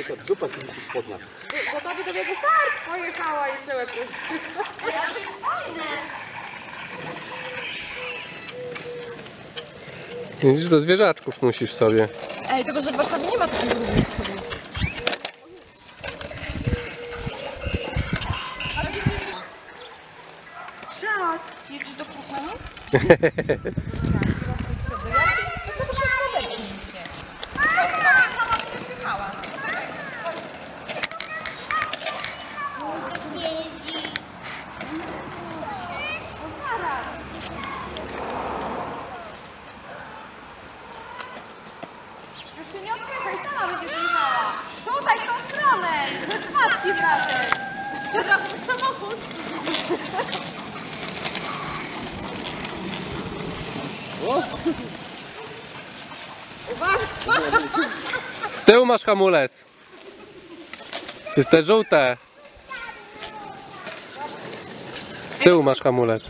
Gotowy do biegu start! Pojechała i syłek. To jest fajne. Widzisz, do zwierzaczków musisz sobie. Ej, tylko że w Warszawie nie ma takich różnych chodów. Ale jesteś... Czad! Jedziesz do Krupmanu? Już się nie odkręcaj, sama będziesz jechała. Tutaj, w tą stronę. Spadki wracaj. Teraz samochód. Z tyłu masz hamulec. Te żółte. Z tyłu masz hamulec.